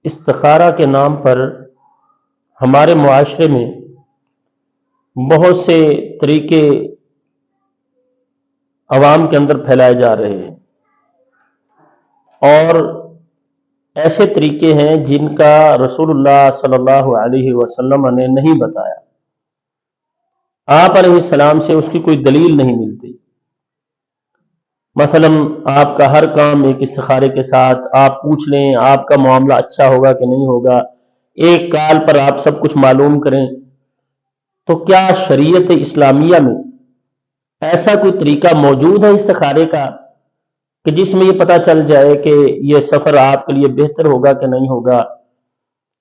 استخارہ کے نام پر ہمارے معاشرے میں بہت سے طریقے عوام کے اندر پھیلائے جا رہے ہیں، اور ایسے طریقے ہیں جن کا رسول اللہ صلی اللہ علیہ وسلم نے نہیں بتایا، آپ علیہ السلام سے اس کی کوئی دلیل نہیں ملتی۔ مثلا آپ کا ہر کام ایک استخارے کے ساتھ آپ پوچھ لیں آپ کا معاملہ اچھا ہوگا کہ نہیں ہوگا، ایک کال پر آپ سب کچھ معلوم کریں، تو کیا شریعت اسلامیہ میں ایسا کوئی طریقہ موجود ہے استخارے کا کہ جس میں یہ پتہ چل جائے کہ یہ سفر آپ کے لیے بہتر ہوگا کہ نہیں ہوگا،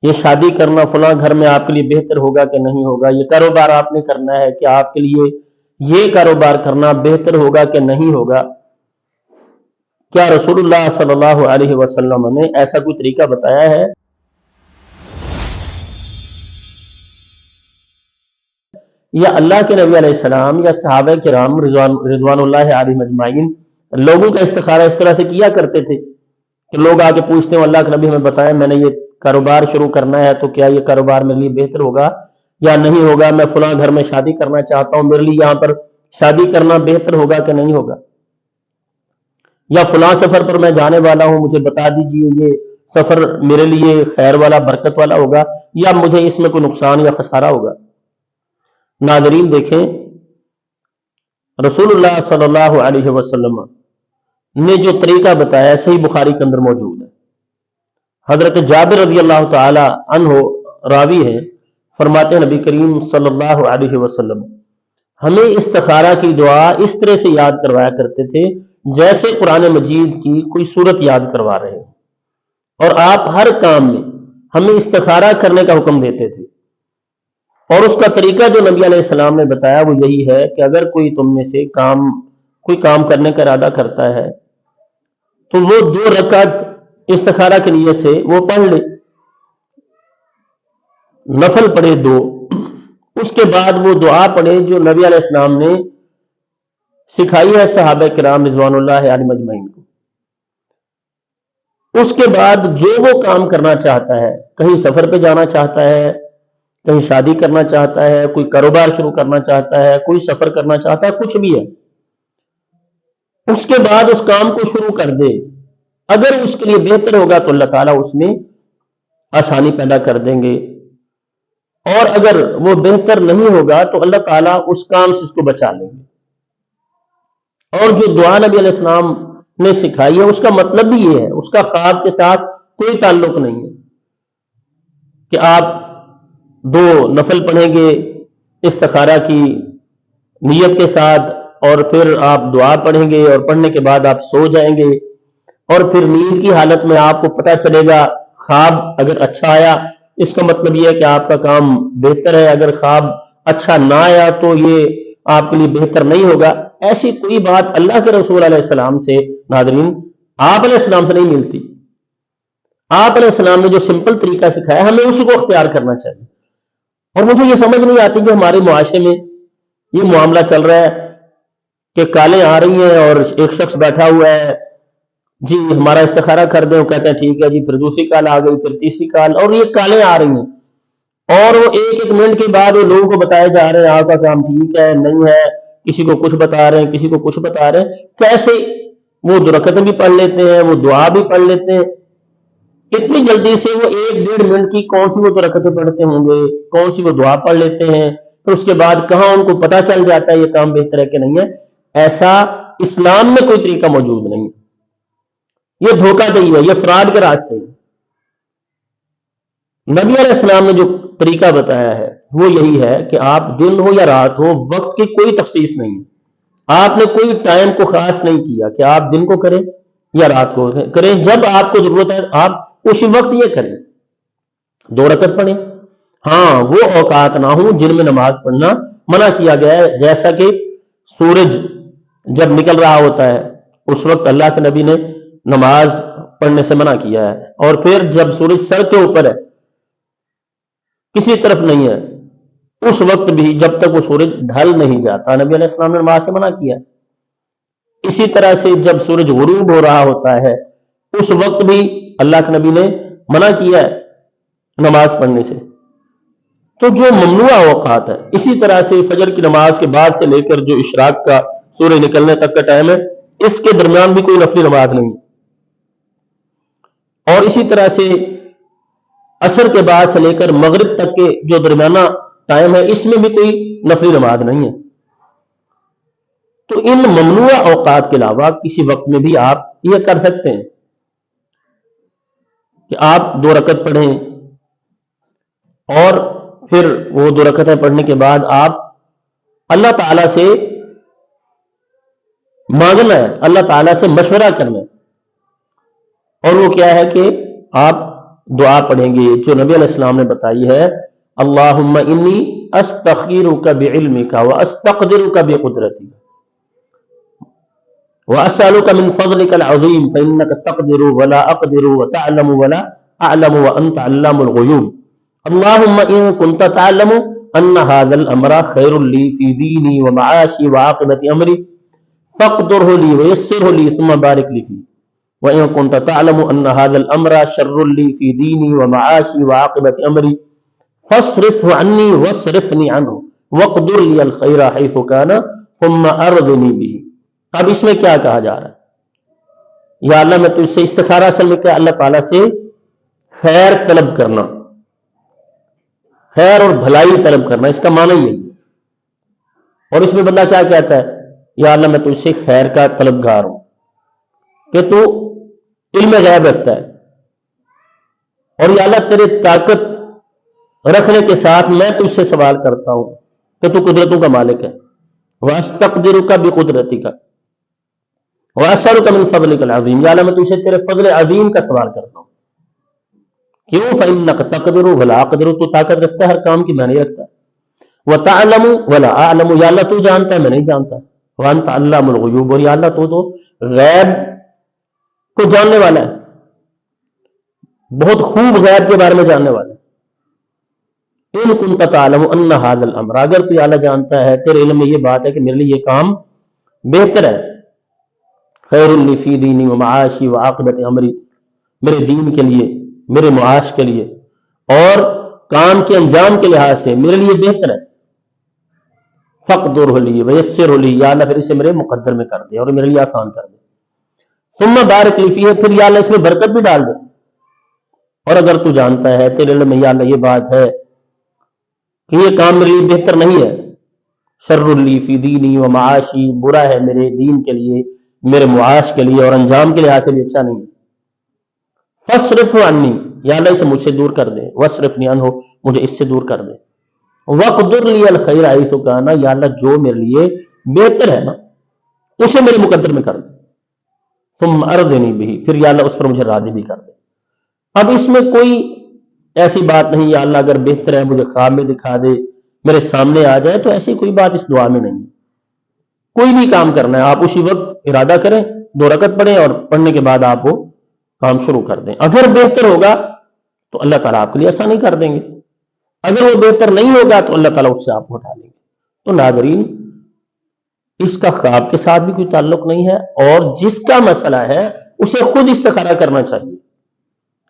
یہ شادی کرنا فلاں گھر میں آپ کے لیے بہتر ہوگا کہ نہیں ہوگا، یہ کاروبار آپ نے کرنا ہے کہ آپ کے لیے یہ کاروبار کرنا بہتر ہوگا کہ نہیں ہوگا؟ کیا رسول اللہ صلی اللہ علیہ وسلم نے ایسا کوئی طریقہ بتایا ہے؟ یا اللہ کے نبی علیہ السلام یا صحابہ کرام رضوان اللہ علیہم اجمعین لوگوں کا استخارہ اس طرح سے کیا کرتے تھے کہ لوگ آ کے پوچھتے ہیں اللہ کے نبی ہمیں بتائیں میں نے یہ کاروبار شروع کرنا ہے تو کیا یہ کاروبار میرے لیے بہتر ہوگا یا نہیں ہوگا، میں فلاں گھر میں شادی کرنا چاہتا ہوں، میرے لیے یہاں پر شادی کرنا بہتر ہوگا کہ نہیں ہوگا، یا فلاں سفر پر میں جانے والا ہوں مجھے بتا دیجئے یہ سفر میرے لیے خیر والا برکت والا ہوگا یا مجھے اس میں کوئی نقصان یا خسارہ ہوگا۔ ناظرین دیکھیں، رسول اللہ صلی اللہ علیہ وسلم نے جو طریقہ بتایا صحیح بخاری کے اندر موجود ہے۔ حضرت جابر رضی اللہ تعالی عنہ راوی ہیں، فرماتے ہیں نبی کریم صلی اللہ علیہ وسلم ہمیں استخارہ کی دعا اس طرح سے یاد کروایا کرتے تھے جیسے قرآن مجید کی کوئی صورت یاد کروا رہے ہیں، اور آپ ہر کام میں ہمیں استخارہ کرنے کا حکم دیتے تھے، اور اس کا طریقہ جو نبی علیہ السلام نے بتایا وہ یہی ہے کہ اگر کوئی تم میں سے کوئی کام کرنے کا ارادہ کرتا ہے تو وہ 2 رکعت استخارہ کی نیت سے وہ پڑھ لے، نفل پڑھے 2، اس کے بعد وہ دعا پڑھے جو نبی علیہ السلام نے سکھائی ہے صحابہ کرام رضوان اللہ علیہم اجمعین کو۔ اس کے بعد جو وہ کام کرنا چاہتا ہے، کہیں سفر پہ جانا چاہتا ہے، کہیں شادی کرنا چاہتا ہے، کوئی کاروبار شروع کرنا چاہتا ہے، کوئی سفر کرنا چاہتا ہے، کچھ بھی ہے، اس کے بعد اس کام کو شروع کر دے، اگر اس کے لیے بہتر ہوگا تو اللہ تعالیٰ اس میں آسانی پیدا کر دیں گے، اور اگر وہ بہتر نہیں ہوگا تو اللہ تعالیٰ اس کام سے اس کو بچا لیں گے۔ اور جو دعا نبی علیہ السلام نے سکھائی ہے اس کا مطلب بھی یہ ہے، اس کا خواب کے ساتھ کوئی تعلق نہیں ہے کہ آپ 2 نفل پڑھیں گے استخارہ کی نیت کے ساتھ اور پھر آپ دعا پڑھیں گے اور پڑھنے کے بعد آپ سو جائیں گے، اور پھر نیند کی حالت میں آپ کو پتہ چلے گا خواب اگر اچھا آیا اس کا مطلب یہ ہے کہ آپ کا کام بہتر ہے، اگر خواب اچھا نہ آیا تو یہ آپ کے لیے بہتر نہیں ہوگا۔ ایسی کوئی بات اللہ کے رسول علیہ السلام سے ناظرین آپ علیہ السلام سے نہیں ملتی۔ آپ علیہ السلام نے جو سمپل طریقہ سکھایا ہمیں اسی کو اختیار کرنا چاہیے۔ اور مجھے یہ سمجھ نہیں آتی کہ ہمارے معاشرے میں یہ معاملہ چل رہا ہے کہ کالیں آ رہی ہیں اور ایک شخص بیٹھا ہوا ہے جی ہمارا استخارہ کر دیں، وہ کہتے ہیں ٹھیک ہے جی، پھر دوسری کال آ گئی، پھر تیسری کال، اور یہ کالیں آ رہی ہیں اور وہ ایک منٹ کے بعد وہ لوگوں کو بتائے جا رہے ہیں آپ کا کام ٹھیک ہے نہیں ہے، کسی کو کچھ بتا رہے ہیں کسی کو کچھ بتا رہے ہیں، کیسے وہ 2 رکعتیں بھی پڑھ لیتے ہیں، وہ دعا بھی پڑھ لیتے ہیں، اتنی جلدی سے وہ 1-1.5 منٹ کی کون سی وہ 2 رکعتیں پڑھتے ہوں گے، کون سی وہ دعا پڑھ لیتے ہیں، پھر اس کے بعد کہاں ان کو پتہ چل جاتا ہے یہ کام بہتر ہے کہ نہیں ہے۔ ایسا اسلام میں کوئی طریقہ موجود نہیں، یہ دھوکہ دہی ہے، یہ فراڈ کے راستے ہیں۔ نبی علیہ السلام نے جو طریقہ بتایا ہے وہ یہی ہے کہ آپ دن ہو یا رات ہو وقت کی کوئی تخصیص نہیں ہے، آپ نے کوئی ٹائم کو خاص نہیں کیا کہ آپ دن کو کریں یا رات کو کریں، جب آپ کو ضرورت ہے آپ اسی وقت یہ کریں، 2 رکعت پڑھیں۔ ہاں وہ اوقات نہ ہوں جن میں نماز پڑھنا منع کیا گیا ہے، جیسا کہ سورج جب نکل رہا ہوتا ہے اس وقت اللہ کے نبی نے نماز پڑھنے سے منع کیا ہے، اور پھر جب سورج سر کے اوپر ہے کسی طرف نہیں ہے اس وقت بھی جب تک وہ سورج ڈھل نہیں جاتا نبی علیہ السلام نے نماز سے منع کیا ہے۔ اسی طرح سے جب سورج غروب ہو رہا ہوتا ہے اس وقت بھی اللہ کے نبی نے منع کیا ہے۔ نماز پڑھنے سے. تو جو ممنوع اوقات ہے، اسی طرح سے فجر کی نماز کے بعد سے لے کر جو اشراق کا سورج نکلنے تک کا ٹائم ہے، اس کے درمیان بھی کوئی نفلی نماز نہیں. اور اسی طرح سے عصر کے بعد سے لے کر مغرب تک کے جو درمیانہ ٹائم ہے، اس میں بھی کوئی نفلی نماز نہیں ہے. تو ان ممنوع اوقات کے علاوہ کسی وقت میں بھی آپ یہ کر سکتے ہیں کہ آپ 2 رکعت پڑھیں، اور پھر وہ 2 رکعتیں پڑھنے کے بعد آپ اللہ تعالی سے مانگنا ہے، اللہ تعالیٰ سے مشورہ کرنا ہے. اور وہ کیا ہے کہ آپ دعا پڑھیں گے جو نبی علیہ السلام نے بتائی ہے، اللہم انی استخیرک بعلمک واستقدرک بقدرتک واسألک من فضلک العظیم فانک تقدر ولا اقدر وتعلم ولا اعلم وانت علام الغیوب. اللہم ان کنت تعلم ان هذا الامر خیر لی فی دینی ومعاشی وعاقبت امری فاقدره لي ويسره لي ثم بارك لي فيه وإن كنت تعلم أن هذا الأمر شر لي في ديني ومعاشي وعاقبة أمري فاصرفه عني واصرفني عنه واقدر لي الخير حيث كان ثم أرضني به. اب اس میں کیا کہا جا رہا ہے؟ یا اللہ میں تجھ سے استخارہ، اصل میں کیا اللہ تعالیٰ سے خیر طلب کرنا، خیر اور بھلائی طلب کرنا، اس کا معنی یہی ہے. اور اس میں بندہ کیا کہتا ہے؟ یا اللہ میں تجھ سے خیر کا طلبگار ہوں کہ تو علم غیب رکھتا ہے، اور یا اللہ تیرے طاقت رکھنے کے ساتھ میں تجھ سے سوال کرتا ہوں کہ تو قدرتوں کا مالک ہے. وَأَسْتَقْدِرُكَ بِقُدْرَتِكَ وَأَسْأَلُكَ مِنْ فَضْلِكَ الْعَظِيمِ. یا اللہ میں تجھ سے تیرے فضل عظیم کا سوال کرتا ہوں. کیوں؟ فَإِنَّكَ تَقْدِرُ وَلَا أَقْدِرُ. تو طاقت رکھتا ہے ہر کام کی، میں نہیں رکھتا. وَتَعْلَمُ وَلَا أَعْلَمُ. یا اللہ تو جانتا ہے، میں نہیں جانتا. وَأَنْتَ عَلَّامُ الْغُيُوبِ. اور یا اللہ تو غیب کو جاننے والا ہے، بہت خوب غیب کے بارے میں جاننے والا ہے. ان كنت تعلم ان هذا الامر. اگر تو اللہ جانتا ہے، تیرے علم میں یہ بات ہے کہ میرے لیے یہ کام بہتر ہے، خیر لی فی دینی ومعاشی وعاقبت امری، میرے دین کے لیے، میرے معاش کے لیے اور کام کے انجام کے لحاظ سے میرے لیے بہتر ہے. فقدرہ لی ویسرہ لی. یا اللہ پھر اسے میرے مقدر میں کر دے اور میرے لیے آسان کر دے. ثم بارک لی فیہ. پھر یا اللہ اس میں برکت بھی ڈال دے. اور اگر تو جانتا ہے، تیرے علم میں یا اللہ یہ بات ہے کہ یہ کام میرے لیے بہتر نہیں ہے، شر لی فی دینی و معاشی، برا ہے میرے دین کے لیے، میرے معاش کے لیے اور انجام کے لحاظ سے بھی اچھا نہیں ہے. فاصرف عنی. یا اللہ اسے مجھ سے دور کر دے. واصرفنی عنہ. مجھے اس سے دور کر دے. وقدر لی الخیر حیث کان. یا اللہ جو میرے لیے بہتر ہے نا، اسے میرے مقدر میں کر دے. ثم ارضنی بہ. پھر یا اللہ اس پر مجھے راضی بھی کر دے. اب اس میں کوئی ایسی بات نہیں یا اللہ اگر بہتر ہے مجھے خواب میں دکھا دے، میرے سامنے آ جائے، تو ایسی کوئی بات اس دعا میں نہیں. کوئی بھی کام کرنا ہے آپ اسی وقت ارادہ کریں، 2 رکعت پڑھیں اور پڑھنے کے بعد آپ وہ کام شروع کر دیں. اگر بہتر ہوگا تو اللہ تعالیٰ آپ کے لیے آسانی کر دیں گے، اگر وہ بہتر نہیں ہوگا تو اللہ تعالیٰ اس سے آپ کو ہٹا لیں گے. تو ناظرین، اس کا خواب کے ساتھ بھی کوئی تعلق نہیں ہے، اور جس کا مسئلہ ہے اسے خود استخارہ کرنا چاہیے.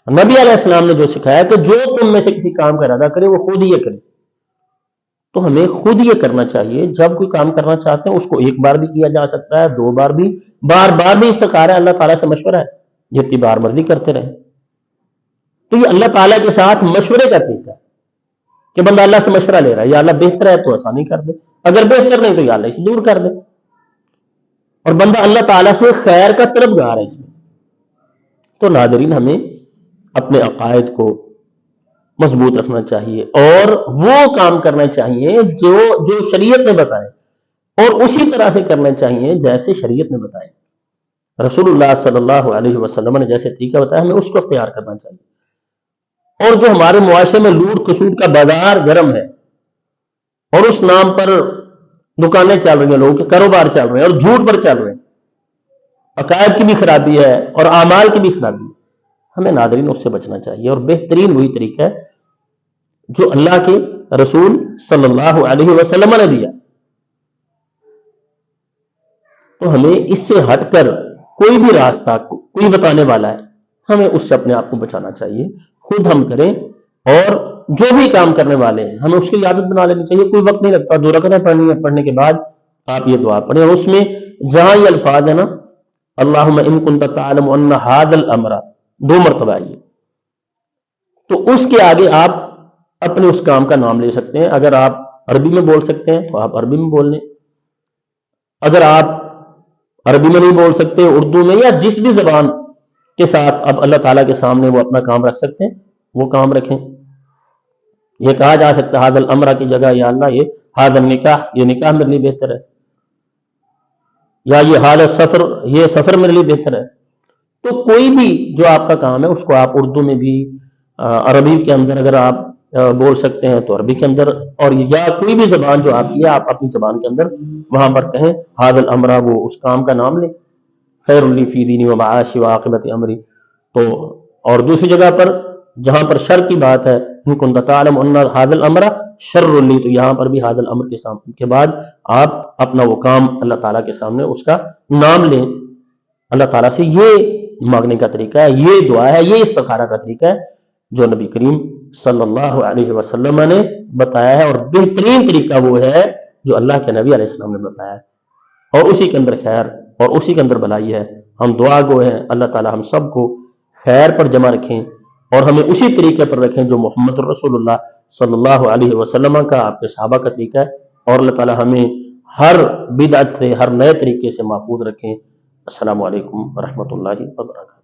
نبی علیہ السلام نے جو سکھایا کہ جو تم میں سے کسی کام کا ارادہ کرے وہ خود ہی یہ کرے. تو ہمیں خود یہ کرنا چاہیے. جب کوئی کام کرنا چاہتے ہیں اس کو 1 بار بھی کیا جا سکتا ہے، 2 بار بھی، بار بار بھی استخارہ ہے، اللہ تعالیٰ سے مشورہ ہے، جتنی بار مرضی کرتے رہیں. تو یہ اللہ تعالیٰ کے ساتھ مشورے کا طریقہ ہے کہ بندہ اللہ سے مشورہ لے رہا ہے، یا اللہ بہتر ہے تو آسانی کر دے، اگر بہتر نہیں تو یا اللہ اسے دور کر دے. اور بندہ اللہ تعالیٰ سے خیر کا طلبگار ہے اس میں. تو ناظرین، ہمیں اپنے عقائد کو مضبوط رکھنا چاہیے اور وہ کام کرنا چاہیے جو شریعت نے بتائے، اور اسی طرح سے کرنا چاہیے جیسے شریعت نے بتائے. رسول اللہ صلی اللہ علیہ وسلم نے جیسے طریقہ بتایا ہمیں اس کو اختیار کرنا چاہیے. اور جو ہمارے معاشرے میں لوٹ کسوٹ کا بازار گرم ہے اور اس نام پر دکانیں چل رہی ہیں، لوگوں کے کاروبار چل رہے ہیں اور جھوٹ پر چل رہے ہیں، عقائد کی بھی خرابی ہے اور اعمال کی بھی خرابی ہے، ہمیں ناظرین اس سے بچنا چاہیے. اور بہترین وہی طریقہ ہے جو اللہ کے رسول صلی اللہ علیہ وسلم نے دیا. تو ہمیں اس سے ہٹ کر کوئی بھی راستہ کوئی بتانے والا ہے، ہمیں اس سے اپنے آپ کو بچانا چاہیے. خود ہم کریں اور جو بھی کام کرنے والے ہیں ہمیں اس کی عادت بنا لینی چاہیے. کوئی وقت نہیں لگتا, 2 رکعتیں پڑھنی ہے, پڑھنے کے بعد آپ یہ دعا پڑھیں. اور اس میں جہاں یہ الفاظ ہے نا اللہم ان کنت تعلم ان ھذا الامر 2 مرتبہ آئیے, تو اس کے آگے آپ اپنے اس کام کا نام لے سکتے ہیں. اگر آپ عربی میں بول سکتے ہیں تو آپ عربی میں بول لیں, اگر آپ عربی میں نہیں بول سکتے اردو میں یا جس بھی زبان کے ساتھ اب اللہ تعالیٰ کے سامنے وہ اپنا کام رکھ سکتے ہیں وہ کام رکھیں. یہ کہا جا سکتا ہے ھذا الامر کی جگہ یا اللہ یہ ھذا النکاح, یہ نکاح میرے لیے بہتر ہے, یا یہ ھذا السفر, یہ سفر میرے لیے بہتر ہے. تو کوئی بھی جو آپ کا کام ہے اس کو آپ اردو میں بھی, عربی کے اندر اگر آپ بول سکتے ہیں تو عربی کے اندر, اور یا کوئی بھی زبان جو آپ کی ہے آپ اپنی زبان کے اندر وہاں پر کہیں ھذا الامر, وہ اس کام کا نام لیں, خیر لی فی دینی و معاشی و عاقبت امری. تو اور دوسری جگہ پر جہاں پر شر کی بات ہے ان کنت تعلم ان ھذا الامر شر لی, تو یہاں پر بھی ھذا الامر کے بعد آپ اپنا وہ کام اللہ تعالیٰ کے سامنے اس کا نام لیں اللہ تعالیٰ سے. یہ مانگنے کا طریقہ ہے, یہ دعا ہے, یہ استخارہ کا طریقہ ہے جو نبی کریم صلی اللہ علیہ وسلم نے بتایا ہے, اور بہترین طریقہ وہ ہے جو اللہ کے نبی علیہ السلام نے بتایا ہے, اور اسی کے اندر خیر اور اسی کے اندر بھلائی ہے. ہم دعا گو ہیں, اللہ تعالیٰ ہم سب کو خیر پر جمع رکھیں اور ہمیں اسی طریقے پر رکھیں جو محمد رسول اللہ صلی اللہ علیہ وسلم کا, آپ کے صحابہ کا طریقہ ہے, اور اللہ تعالیٰ ہمیں ہر بدعت سے, ہر نئے طریقے سے محفوظ رکھیں. السلام علیکم ورحمۃ اللہ وبرکاتہ.